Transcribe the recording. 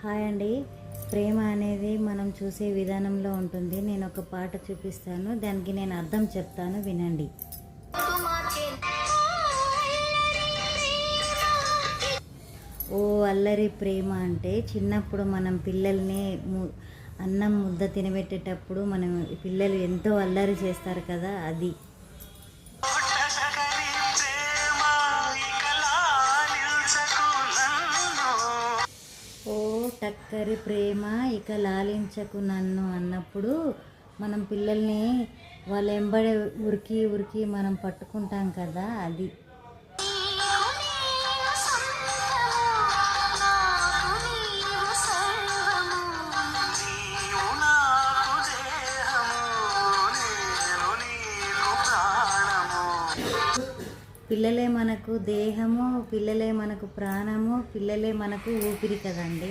Hi అండి. ప్రేమ అనేది మనం చూసే విధానంలో ఉంటుంది. నేను ఒక పాట చూపిస్తాను, దానికి నేను అర్థం చెప్తాను, వినండి. ఓ అల్లరి ప్రేమ అంటే చిన్నప్పుడు మనం పిల్లల్ని అన్నం ముద్ద తినబెట్టేటప్పుడు మనం పిల్లలు ఎంతో అల్లరి చేస్తారు కదా, అది. ఓ టక్కరి ప్రేమ ఇక లాలించకు నన్ను అన్నప్పుడు మనం పిల్లల్ని వాళ్ళ ఎంబడి ఉరికి ఉరికి మనం పట్టుకుంటాం కదా, అది. పిల్లలే మనకు దేహము, పిల్లలే మనకు ప్రాణము, పిల్లలే మనకు ఊపిరి కదండి.